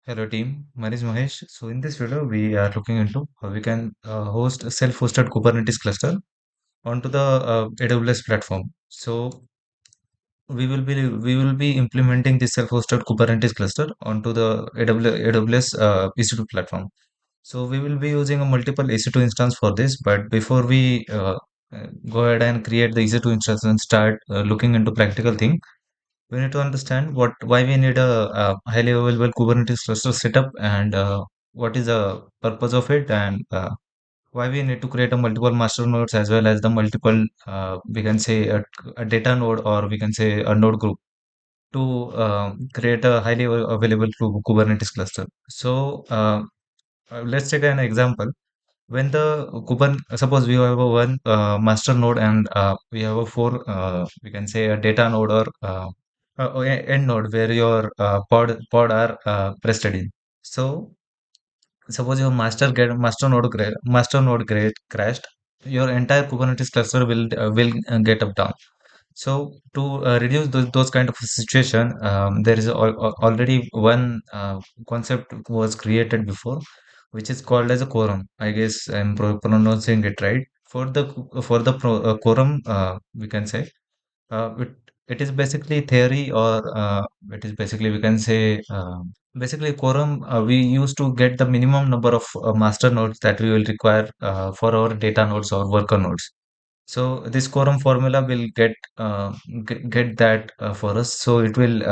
Hello team, my name is Mahesh. So in this video, we are looking into how we can host a self-hosted Kubernetes cluster onto the AWS platform. So we will be implementing this self-hosted Kubernetes cluster onto the AWS EC2 platform. So we will be using a multiple EC2 instance for this. But before we go ahead and create the EC2 instance and start looking into practical thing, we need to understand why we need a highly available Kubernetes cluster setup and what is the purpose of it and why we need to create a multiple master nodes as well as the multiple we can say a data node or we can say a node group to create a highly available Kubernetes cluster. So let's take an example. When the suppose we have a one master node and we have a four we can say a data node or end node where your pod are rested in. So suppose your master node crashed, your entire Kubernetes cluster will get up down. So to reduce those kind of situation, there is already one concept was created before, which is called as a quorum. I guess I'm pronouncing it right. For the quorum, we can say it is basically theory or it is basically we can say. Basically, quorum, we used to get the minimum number of master nodes that we will require for our data nodes or worker nodes. So this quorum formula will get that for us. So it will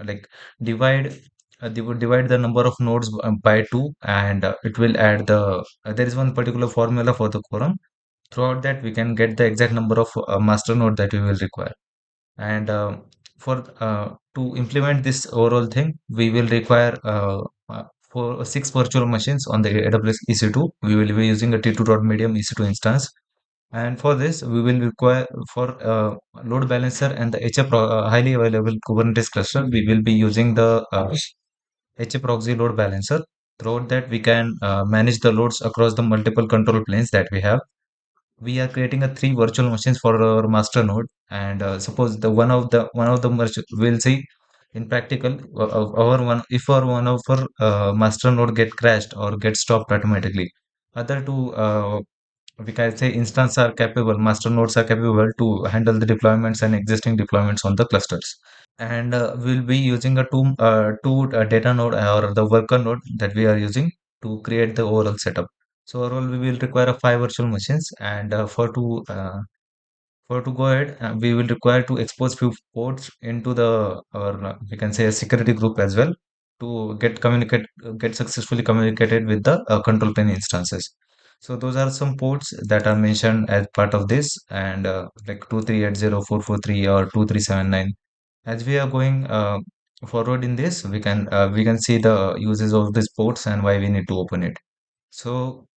like divide would divide the number of nodes by two, and it will add the there is one particular formula for the quorum. Throughout that, we can get the exact number of master node that we will require. And for to implement this overall thing, we will require for six virtual machines on the AWS EC2. We will be using a T2.medium EC2 instance. And for this, we will require for load balancer and the highly available Kubernetes cluster. We will be using the HAProxy load balancer. Throughout that, we can manage the loads across the multiple control planes that we have. We are creating a three virtual machines for our master node, and suppose the we'll see in practical our one if our one of our master node get crashed or get stopped automatically, other two we can say instance are capable master nodes are capable to handle the deployments and existing deployments on the clusters. And we'll be using a two data node or the worker node that we are using to create the overall setup. So overall, we will require a five virtual machines, and for to go ahead, we will require to expose few ports into the or we can say a security group as well to get successfully communicated with the control plane instances. So those are some ports that are mentioned as part of this, and like 2380443 or 2379. As we are going forward in this, we can see the uses of these ports and why we need to open it. So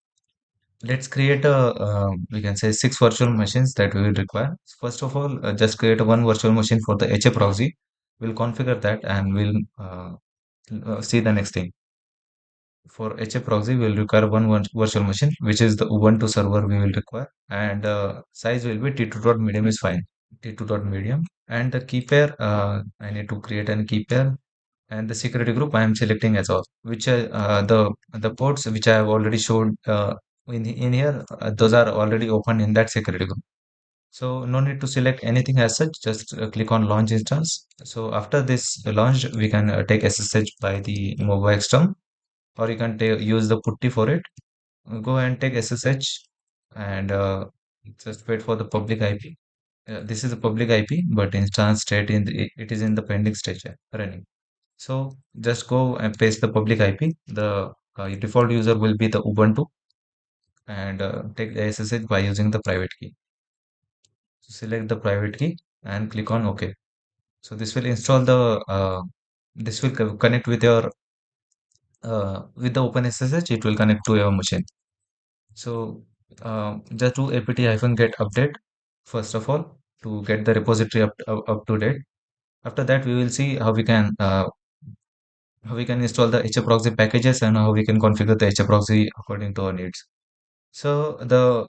let's create a we can say six virtual machines that we will require. First of all, just create a one virtual machine for the HA proxy. We'll configure that and we'll see the next thing. For HA proxy, we'll require one virtual machine, which is the Ubuntu server we will require, and size will be T2.medium is fine. T2.medium, and the key pair, I need to create an key pair, and the security group I am selecting as all, which the ports which I have already showed in here, those are already open in that security group. So no need to select anything as such, just click on launch instance. So after this launch, we can take SSH by the mobile term, or you can use the putty for it. Go and take SSH and just wait for the public IP. This is the public IP, but instance state it is in the pending stage running. So just go and paste the public IP. The default user will be the Ubuntu, and take the SSH by using the private key. So select the private key and click on OK. So this will install the this will connect with the OpenSSH. It will connect to your machine. So just do apt-get update first of all to get the repository up to date. After that, we will see how we can install the HAProxy packages and how we can configure the HAProxy according to our needs. So the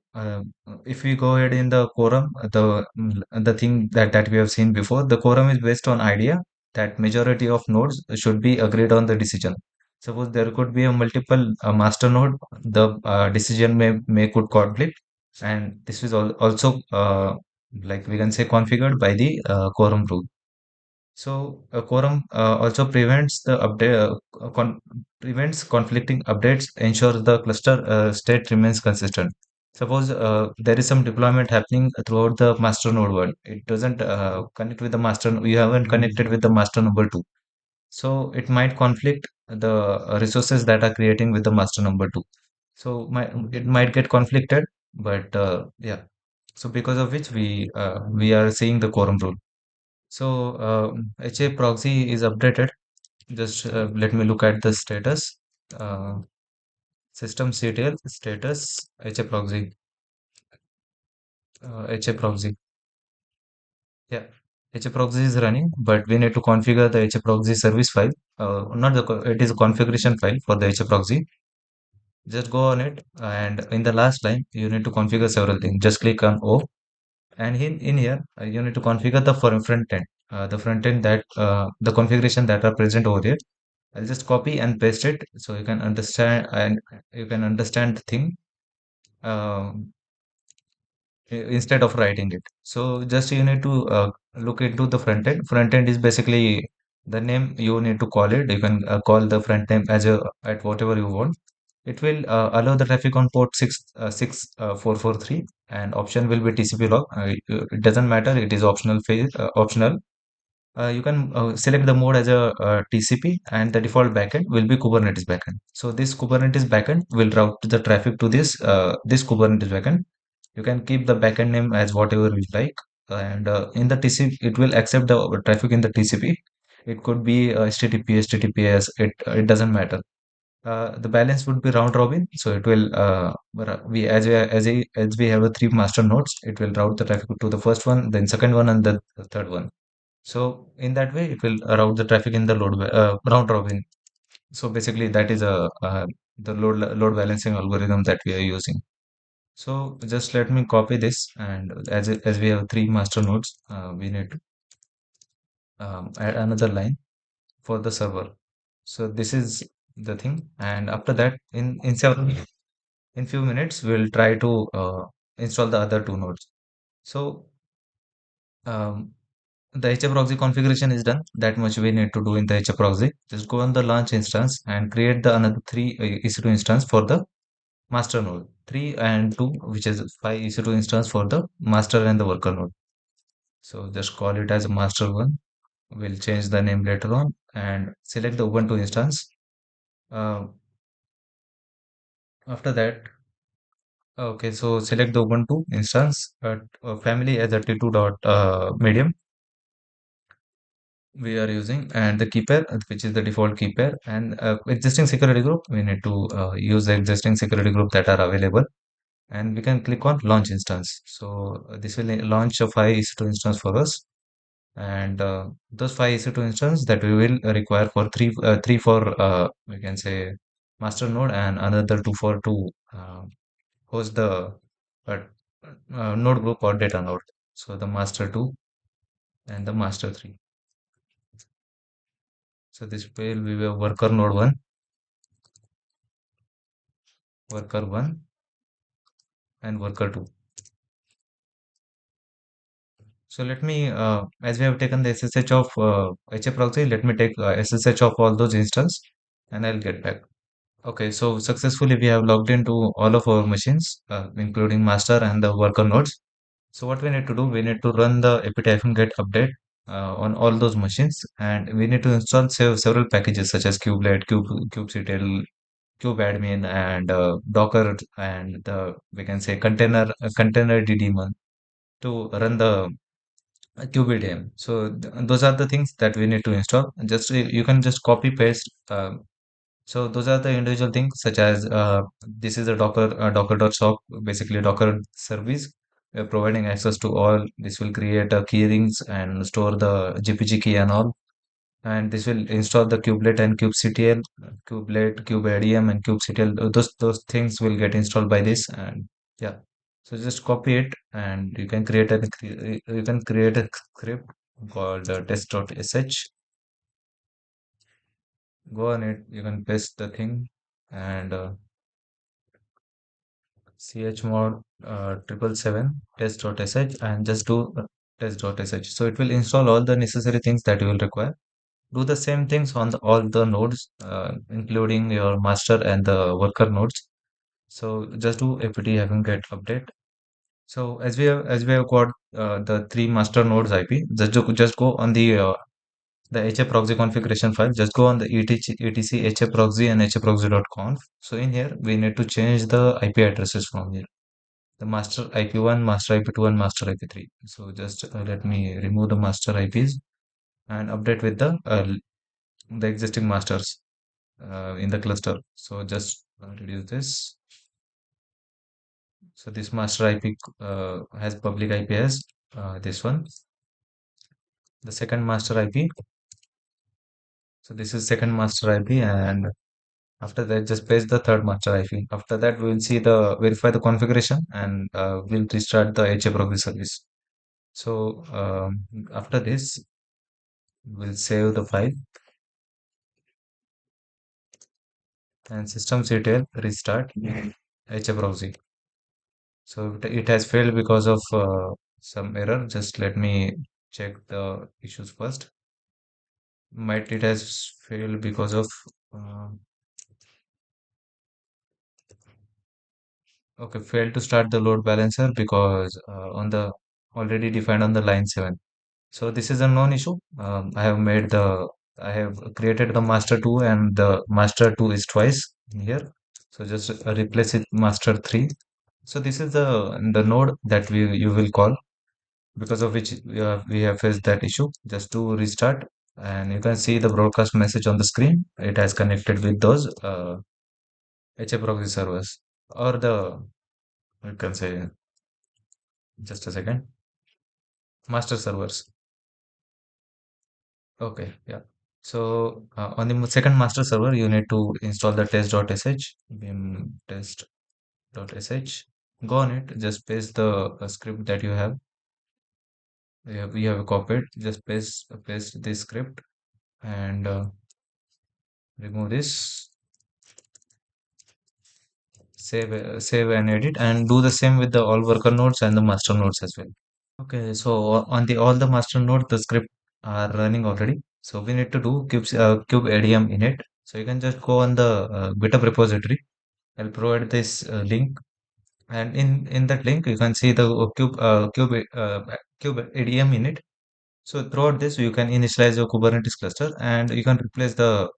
if we go ahead in the quorum, the thing that we have seen before, the quorum is based on idea that majority of nodes should be agreed on the decision. Suppose there could be a multiple master node, the decision may could conflict, and this is also like we can say configured by the quorum rule. So a quorum also prevents the prevents conflicting updates, ensures the cluster state remains consistent. Suppose there is some deployment happening throughout the master node one. It doesn't connect with the master. You haven't connected with the master number two, so it might conflict the resources that are creating with the master number two. So it might get conflicted, but yeah. So because of which we are seeing the quorum rule. So HA proxy is updated. Just let me look at the status. Uh, systemctl status HA proxy. HA proxy. Yeah, HA proxy is running, but we need to configure the HA proxy service file. Not the it is a configuration file for the HA proxy. Just go on it, and in the last line, you need to configure several things. Just click on O, and in here, you need to configure the front end. The front end that the configuration that are present over here. I'll just copy and paste it so you can understand the thing instead of writing it. So just you need to look into the front end. Front end is basically the name you need to call it. You can call the front end as a at whatever you want. It will allow the traffic on port 66443, and option will be TCP log. It doesn't matter. It is optional. You can select the mode as a TCP, and the default backend will be Kubernetes backend. So this Kubernetes backend will route the traffic to this Kubernetes backend. You can keep the backend name as whatever you like, and in the TCP it will accept the traffic in the TCP. It could be HTTP, HTTPS. It doesn't matter. The balance would be round robin, so it will we as we have a three master nodes, it will route the traffic to the first one, then second one, and the third one. So in that way, it will route the traffic in the round robin. So basically, that is the load balancing algorithm that we are using. So just let me copy this, and as we have three master nodes, we need to add another line for the server. So this is the thing, and after that, in few minutes, we'll try to install the other two nodes. So um, the HAProxy configuration is done. That much we need to do in the HAProxy. Just go on the launch instance and create the another three EC2 instance for the master node. 3 and 2, which is 5 EC2 instance for the master and the worker node. So just call it as master one. We'll change the name later on and select the Ubuntu instance. Uh, After that, okay, so select the Ubuntu instance family as a T2 dot medium we are using, and the key pair, which is the default key pair, and existing security group, we need to use the existing security group that are available, and we can click on launch instance. So this will launch a 5 EC2 instance for us, and those 5 EC2 instance that we will require for three for we can say master node, and another two for to host the uh, node group or data node. So the master 2 and the master 3. So this will be a worker node 1, worker 1, and worker 2. So let me, as we have taken the SSH of HA proxy, let me take SSH of all those instances, and I'll get back. Okay, so successfully we have logged into all of our machines, including master and the worker nodes. So what we need to do, we need to run the apt-get update on all those machines, and we need to install several packages such as kubelet, kubectl, kubeadmin, and docker, and the we can say container ddman to run the QBDM. So those are the things that we need to install. Just you can just copy paste. So those are the individual things such as this is a Docker.sock, basically Docker service providing access to all. This will create key rings and store the GPG key and all. And this will install the kubelet and kubectl, kubelet, kubeadm, and kubectl. Those things will get installed by this, and yeah. So just copy it, and you can create a script called test.sh. Go on it. You can paste the thing and chmod 777 test.sh and just do test.sh. So it will install all the necessary things that you will require. Do the same things on all the nodes, including your master and the worker nodes. So just do apt having get update. So as we have got the three master nodes IP, just go on the HA proxy configuration file. Just go on the etc HA proxy and HAproxy.conf. So in here we need to change the IP addresses from here. The master IP1, master IP2, and master IP3. So just let me remove the master IPs and update with the existing masters in the cluster. So just reduce this. So this master IP has public IP as this one. The second master IP. So this is second master IP, and after that just paste the third master IP. After that we will see the verify the configuration, and we'll restart the HA proxy service. So after this we'll save the file and systemctl restart HA proxy. So it has failed because of some error. Just let me check the issues first. Might it has failed because of uh, okay, failed to start the load balancer because on the already defined on the line 7. So this is a known issue. I have created the master 2 and the master 2 is twice here. So just replace it master 3. So this is the node that you will call, because of which we have faced that issue. Just to restart, and you can see the broadcast message on the screen. It has connected with those HA proxy servers, or you can say, just a second, master servers. Okay, yeah. So on the second master server, you need to install the test.sh, vim test.sh. Go on it, just paste the script that you have. We have copied. Just paste this script and remove this. Save and edit, and do the same with the all worker nodes and the master nodes as well. Okay, so on the all the master node, the script are running already. So we need to do kube ADM in it. So you can just go on the GitHub repository. I'll provide this link, and in that link you can see the kube ADM in it. So throughout this, you can initialize your Kubernetes cluster, and you can replace the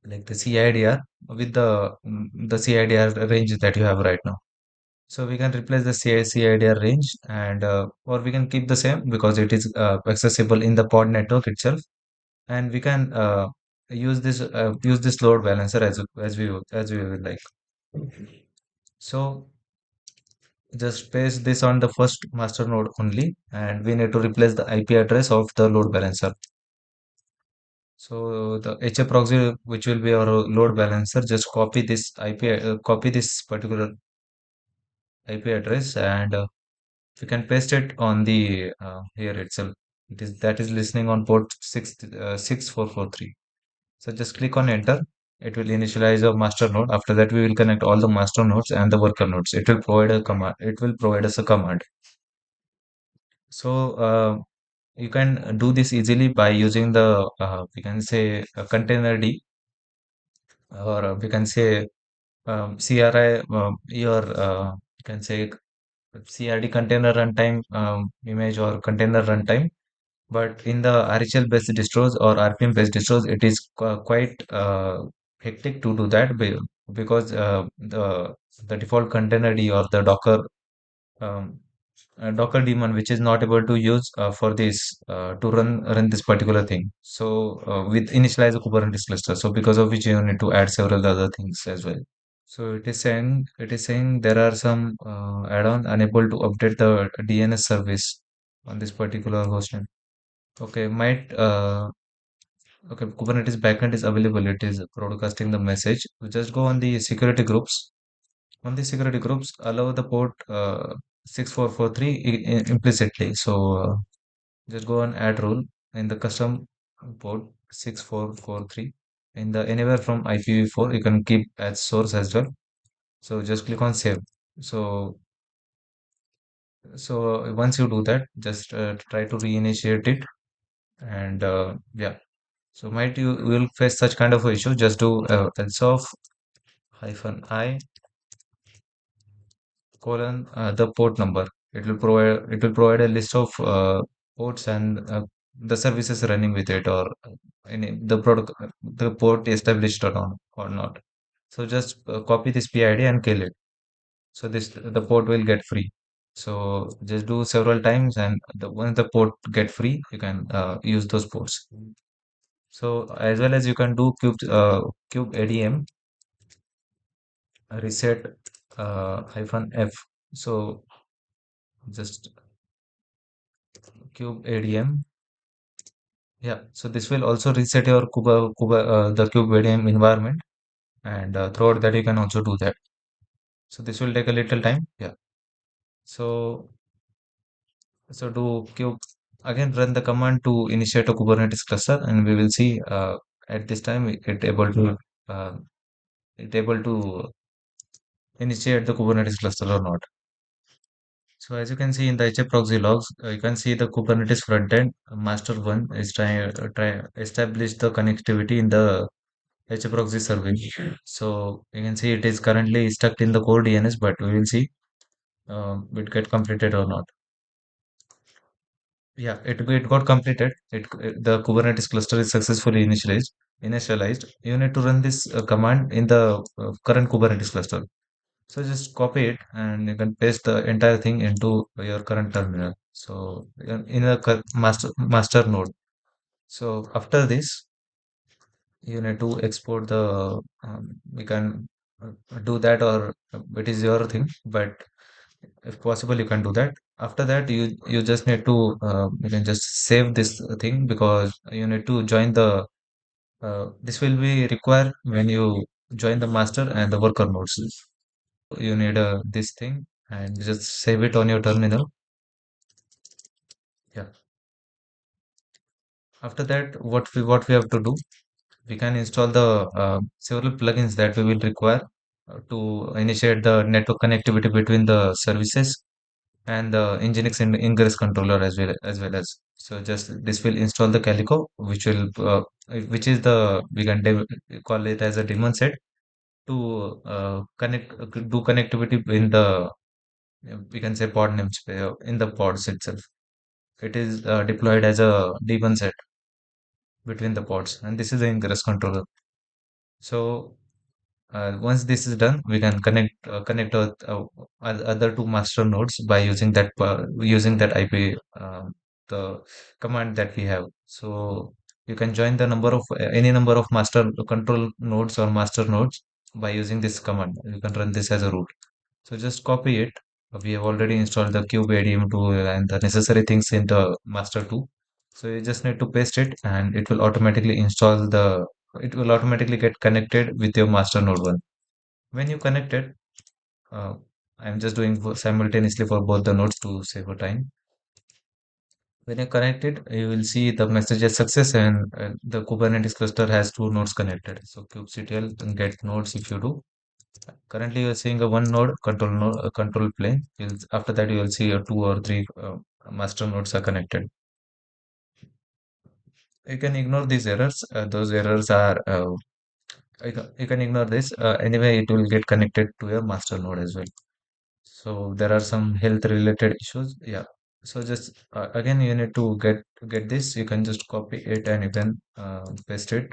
CIDR with the CIDR range that you have right now. So we can replace the CIDR range, and or we can keep the same because it is accessible in the pod network itself, and we can use this load balancer as we would like. So just paste this on the first master node only, and we need to replace the IP address of the load balancer. So the HA proxy, which will be our load balancer, just copy this copy this particular IP address, and we can paste it on the here itself. That is listening on port 6443. So just click on enter. It will initialize a master node. After that, we will connect all the master nodes and the worker nodes. It will provide a command. It will provide us a command. So you can do this easily by using the we can say a container D, or we can say CRI, your you can say CRD container runtime image or container runtime. But in the RHL based distros or RPM based distros, it is quite hectic to do that because the default container D or the um, Docker daemon, which is not able to use for this to run this particular thing. So with initialize a Kubernetes cluster. So because of which you need to add several other things as well. So it is saying there are some add-on unable to update the DNS service on this particular hostname. Okay, okay, Kubernetes backend is available. It is broadcasting the message. We just go on the security groups. On the security groups, allow the port 6443 implicitly. So just go on add rule in the custom port 6443. in the anywhere from IPv4 you can keep as source as well. So just click on save. So once you do that, just try to reinitiate it, and yeah. So might you will face such kind of issue. Just do else of -I colon the port number. It will provide a list of ports and the services running with it, or any the product the port established or not. So just copy this PID and kill it. So this the port will get free. So just do several times, and once the port get free, you can use those ports. So as well as you can do kube ADM reset -F. So just kube ADM. Yeah, so this will also reset your the kube ADM environment, and throughout that you can also do that. So this will take a little time. Yeah. So do kube again, run the command to initiate a Kubernetes cluster, and we will see at this time uh, it able to initiate the Kubernetes cluster or not. So as you can see in the HAProxy logs, you can see the Kubernetes frontend master one is try establish the connectivity in the HAProxy service. So you can see it is currently stuck in the core DNS, but we will see it get completed or not. Yeah, it got completed. The Kubernetes cluster is successfully initialized. Initialized. You need to run this command in the current Kubernetes cluster. So just copy it, and you can paste the entire thing into your current terminal. So in a master node. So after this, you need to export the. We can do that, or it is your thing. But if possible, you can do that. After that, you just need to you can just save this thing, because you need to join the. This will be required when you join the master and the worker nodes. You need this thing, and just save it on your terminal. Yeah. After that, what we have to do, we can install the several plugins that we will require to initiate the network connectivity between the services and the Nginx and ingress controller as well as. So just this will install the Calico, which is the we can call it as a daemon set to do connectivity in the we can say pod names in the pods itself. It is deployed as a daemon set between the pods, and this is the ingress controller. So once this is done, we can connect other two master nodes by using that IP, the command that we have. So you can join the number of any number of master control nodes or master nodes by using this command. You can run this as a root. So just copy it. We have already installed the kube ADM tool and the necessary things in the master 2. So you just need to paste it, and it will automatically get connected with your master node 1. When you connect it, uh, I'm just doing simultaneously for both the nodes to save a time. When you connect it, you will see the message as success, and the Kubernetes cluster has two nodes connected. So kubectl and get nodes if you do. Currently, you're seeing a one node control plane. After that, you will see a two or three master nodes are connected. You can ignore these errors. Those errors are you can ignore this. Anyway, it will get connected to your master node as well. So there are some health related issues. Yeah. So just again, you need to get this. You can just copy it, and you can paste it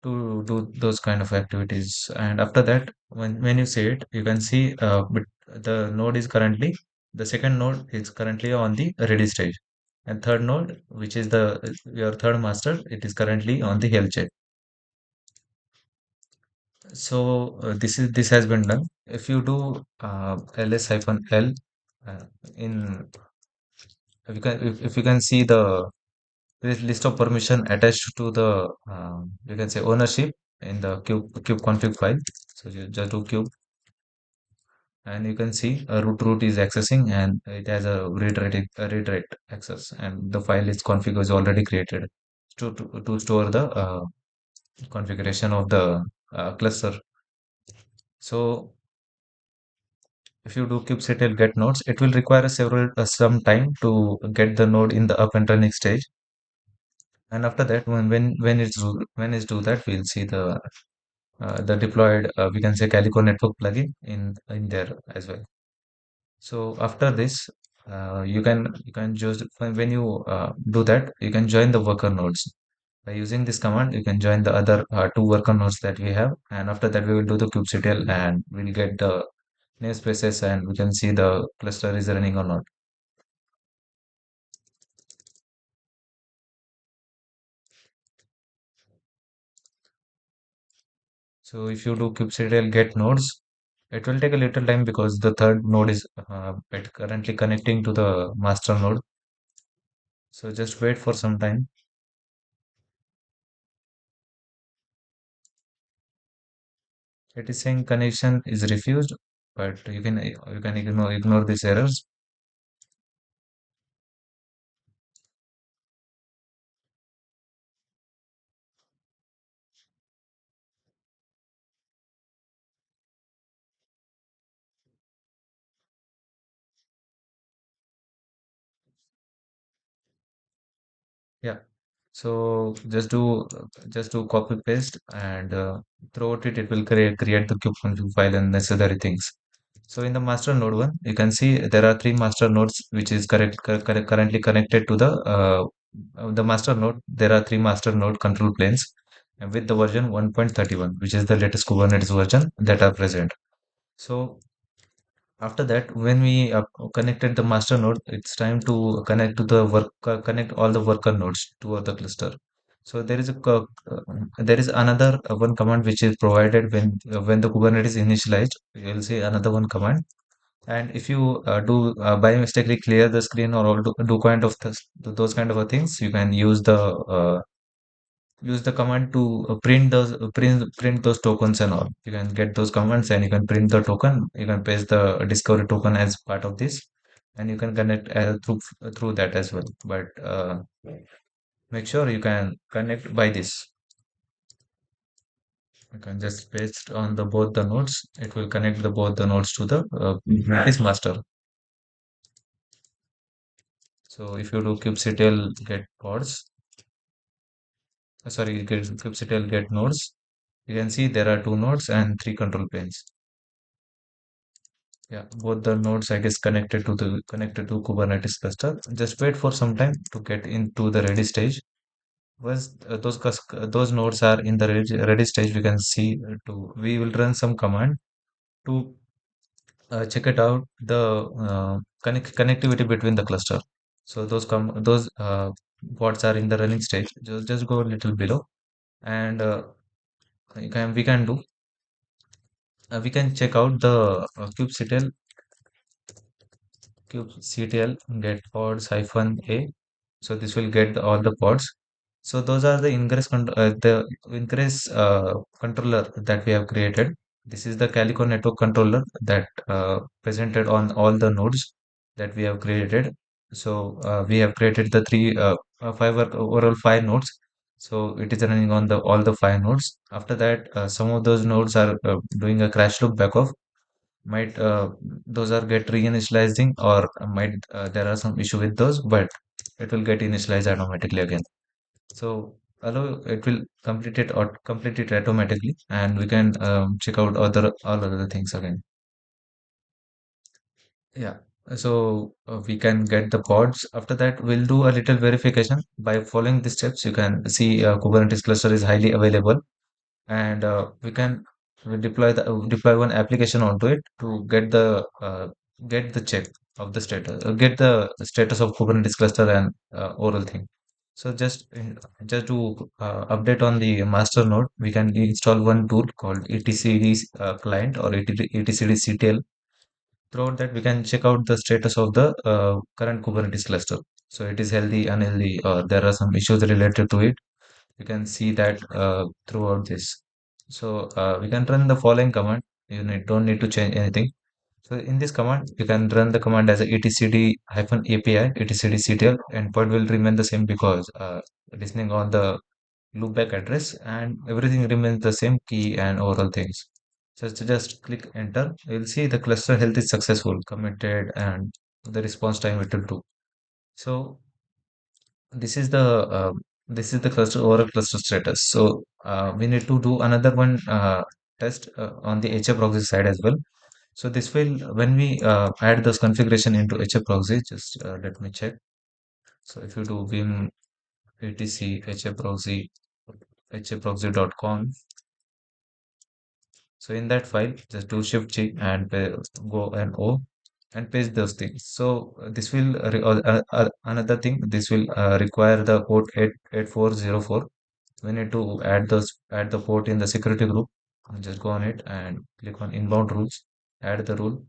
to do those kind of activities. And after that, when you see it, you can see but the node is currently the second node is currently on the ready stage, and third node, which is the your third master, it is currently on the health check. So this has been done. If you do ls-l in if you can see this list of permission attached to the you can say ownership in the kube config file. So you just do kube, and you can see a root is accessing, and it has a read write access, and the file is config is already created to store the configuration of the cluster. So if you do kubectl get nodes, it will require several some time to get the node in the up and running stage. And after that, when it's do that, we'll see the deployed we can say Calico network plugin in there as well. So after this, you can just when you do that, you can join the worker nodes. By using this command, you can join the other two worker nodes that we have, and after that we will do the kubectl and we'll get the namespaces and we can see the cluster is running or not. So if you do kubectl get nodes, it will take a little time because the third node is currently connecting to the master node. So just wait for some time. It is saying connection is refused, but you can ignore these errors. Yeah. So just do copy paste and throughout it, it will create the kube file and necessary things. So in the master node one, you can see there are three master nodes which is currently connected to the master node. There are three master node control planes and with the version 1.31, which is the latest Kubernetes version that are present. So after that, when we connected the master node, it's time to connect all the worker nodes to the cluster. So there is another one command which is provided when the Kubernetes initialized. You'll see another one command, and if you do by mistakenly clear the screen or do kind of those kind of a things, you can use the command to print those tokens and all. You can get those commands and you can print the token. You can paste the discovery token as part of this, and you can connect through that as well. But make sure you can connect by this. You can just paste on the both the nodes. It will connect the both the nodes to the Kubernetes master. So if you do kubectl get pods, kubectl get nodes, you can see there are two nodes and three control planes. Yeah, both the nodes I guess connected to Kubernetes cluster. Just wait for some time to get into the ready stage. Once those nodes are in the ready stage, we can see we will run some command to check it out the connectivity between the cluster. So those pods are in the running stage. Just go a little below and we can do we can check out the kubectl get pods hyphen a. So this will get all the pods. So those are the ingress controller that we have created. This is the Calico network controller that presented on all the nodes that we have created. So we have created the overall five nodes. So it is running on the all the five nodes. After that, some of those nodes are doing a crash loop backoff. Might those are get reinitializing or might there are some issue with those, but it will get initialized automatically again. So allow it will complete it automatically, and we can check out all other things again. Yeah. So we can get the pods. After that, we'll do a little verification. By following the steps, you can see Kubernetes cluster is highly available, and we deploy one application onto it to get the check of the status, get the status of Kubernetes cluster and overall thing. So just to update on the master node, we can install one tool called etcd client or etcd ctl. Throughout that, we can check out the status of the current Kubernetes cluster. So it is healthy, unhealthy, or there are some issues related to it. You can see that throughout this. So we can run the following command. Don't need to change anything. So in this command, you can run the command as a etcd-api, etcd-ctl. Endpoint will remain the same because listening on the loopback address, and everything remains the same key and overall things. Just click enter. You'll see the cluster health is successful, committed, and the response time it will do. So this is the cluster overall cluster status. So we need to do another one test on the HAProxy side as well. So this will when we add this configuration into HAProxy, just let me check. So if you do vim etc HAProxy haproxy.conf. So in that file, just do Shift G and go and O and paste those things. So this will another thing. This will require the port 8404. We need to add the port in the security group. Just go on it and click on inbound rules. Add the rule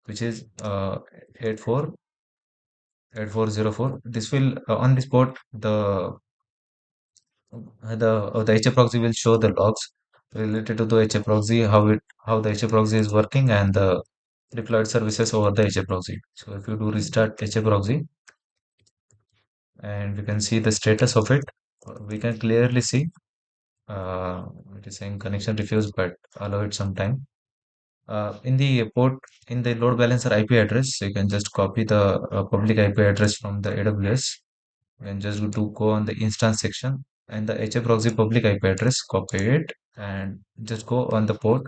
which is 8404. This will on this port the HAProxy will show the logs related to the HAProxy, how the HAProxy is working and the deployed services over the HAProxy. So if you do restart HAProxy and we can see the status of it, we can clearly see it is saying connection refused, but allow it some time. In the port in the load balancer IP address, you can just copy the public IP address from the AWS and just go on the instance section and the HAProxy public IP address, copy it and just go on the port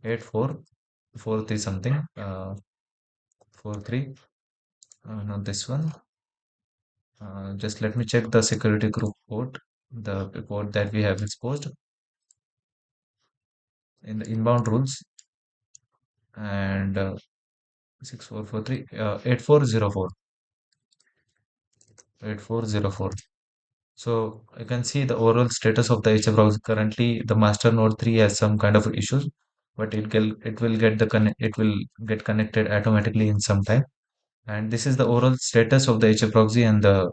8443 something 43 not this one. Just let me check the security group port, the port that we have exposed in the inbound rules, and 6443 8404 8404. So you can see the overall status of the HA browser. Currently, the master node 3 has some kind of issues, but it will get connected automatically in some time. And this is the overall status of the HA proxy and the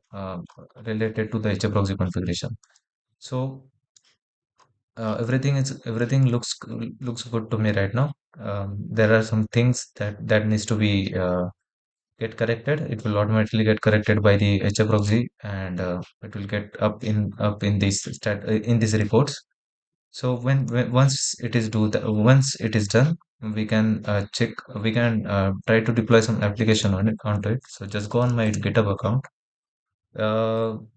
related to the HA proxy configuration. So everything looks good to me right now. There are some things that needs to be get corrected. It will automatically get corrected by the HA proxy, and it will get up in these reports. So when once it is done, we can check. We can try to deploy some application on it onto it. So just go on my GitHub account.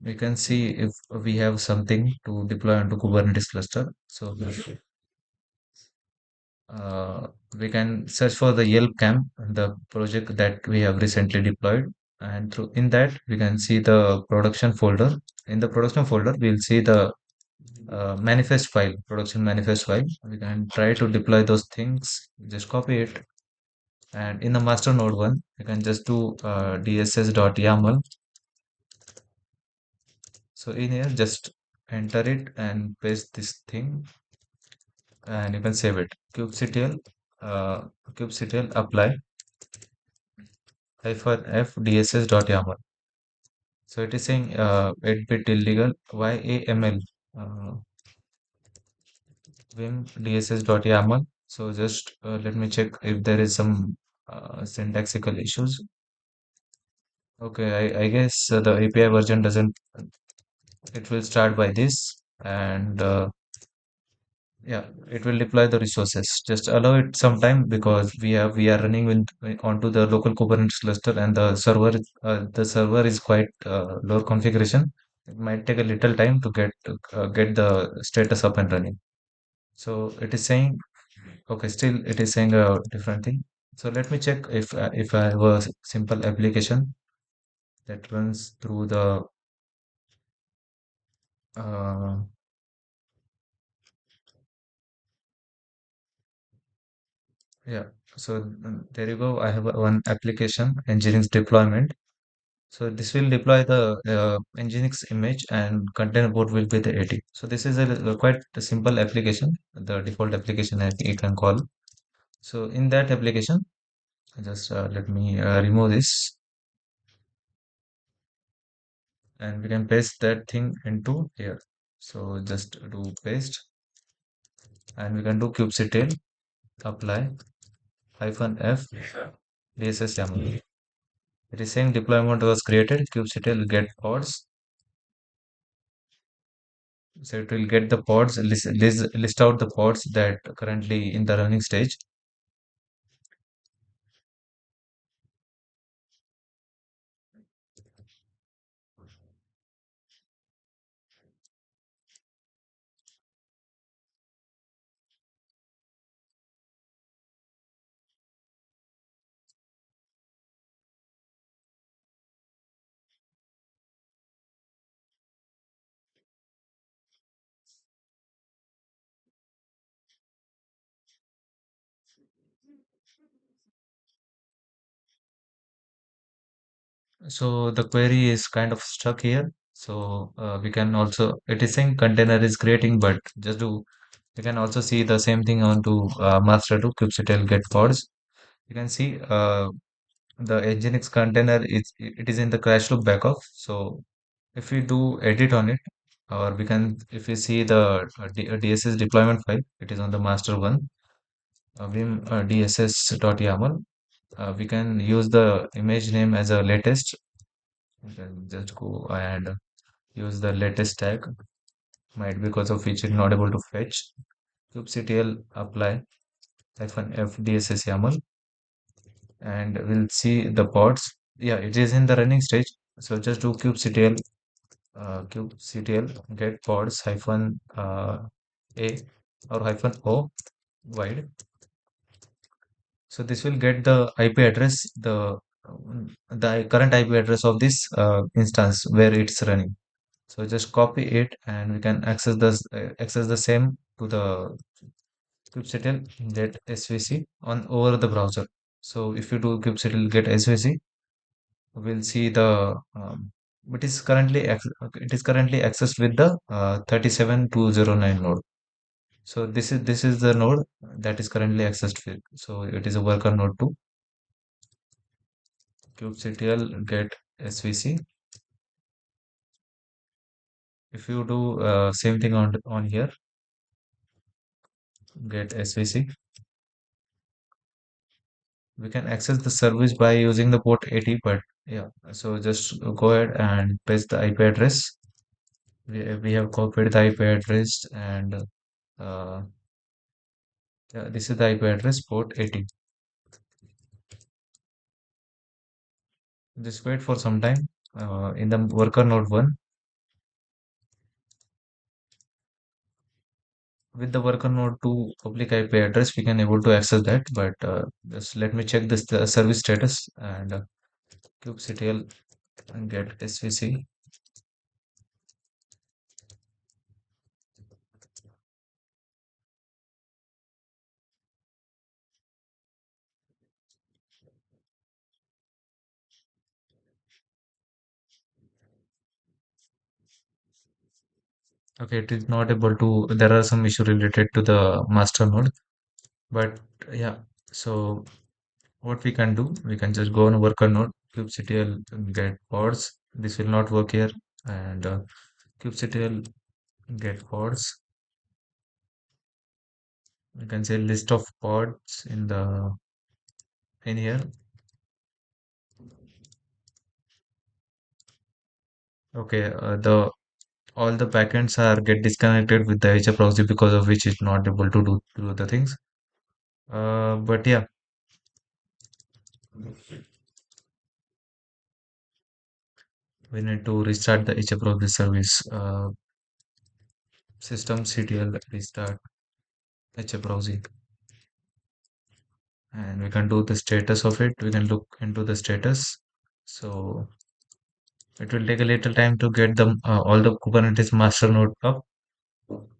We can see if we have something to deploy onto Kubernetes cluster. So uh, we can search for the Yelp camp, the project that we have recently deployed, and through in that we can see the production folder. In the production folder, we'll see the manifest file, production manifest file. We can try to deploy those things. Just copy it, and in the master node one, you can just do dss.yaml. So in here, just enter it and paste this thing, and you can save it. Uh, kubectl apply hyphen f dss.yaml. So it is saying 8-bit illegal YAML vim dss.yaml. So just let me check if there is some syntactical issues. Okay, I guess the API version doesn't. It will start by this, and yeah, it will deploy the resources. Just allow it some time because we are running onto the local Kubernetes cluster, and the server is quite low configuration. It might take a little time to get the status up and running. So it is saying okay, still it is saying a different thing. So let me check if I have a simple application that runs through the uh, yeah. So there you go. I have one application Nginx deployment. So this will deploy the Nginx image and container port will be the 80. So this is a quite a simple application, the default application that you can call. So in that application, just let me remove this and we can paste that thing into here. So just do paste and we can do kubectl apply hyphen f dss yaml. It is saying deployment was created, kubectl get pods. So it will get the pods, list out the pods that currently in the running stage. So the query is kind of stuck here. So we can also, it is saying container is creating, but just do, you can also see the same thing onto master to kubectl get pods. You can see the Nginx container is, it is in the crash loop backup. So if we do edit on it, or we can, if we see the DSS deployment file, it is on the master one, vim dss.yaml. We can use the image name as a latest. You can just go and use the latest tag, might because of which it's not able to fetch. kubectl apply hyphen f dss yaml, and we'll see the pods. Yeah, it is in the running stage. So just do kubectl get pods hyphen a or hyphen o wide. So this will get the IP address, the current IP address of this instance where it's running. So just copy it, and we can access the same to the kubectl get svc on over the browser. So if you do kubectl get svc, we'll see the it is currently accessed with the 37209 node. So this is the node that is currently accessed with. So it is a worker node to kubectl get svc. If you do same thing on here, get svc, we can access the service by using the port 80. But yeah, so just go ahead and paste the IP address. We have copied the IP address, and uh, yeah, this is the IP address port 80. Just wait for some time. In the worker node 1, with the worker node 2 public IP address, we can able to access that. But just let me check this the service status, and kubectl and get svc. Okay, it is not able to. There are some issue related to the master node, but yeah. So what we can do, we can just go on worker node kubectl get pods. This will not work here, and kubectl get pods. We can say list of pods in here. Okay, the all the backends are get disconnected with the HA proxy, because of which it's not able to do the things. But yeah, we need to restart the HA proxy service. Systemctl restart HA proxy, and we can do the status of it. We can look into the status. So it will take a little time to get them all the Kubernetes master node up.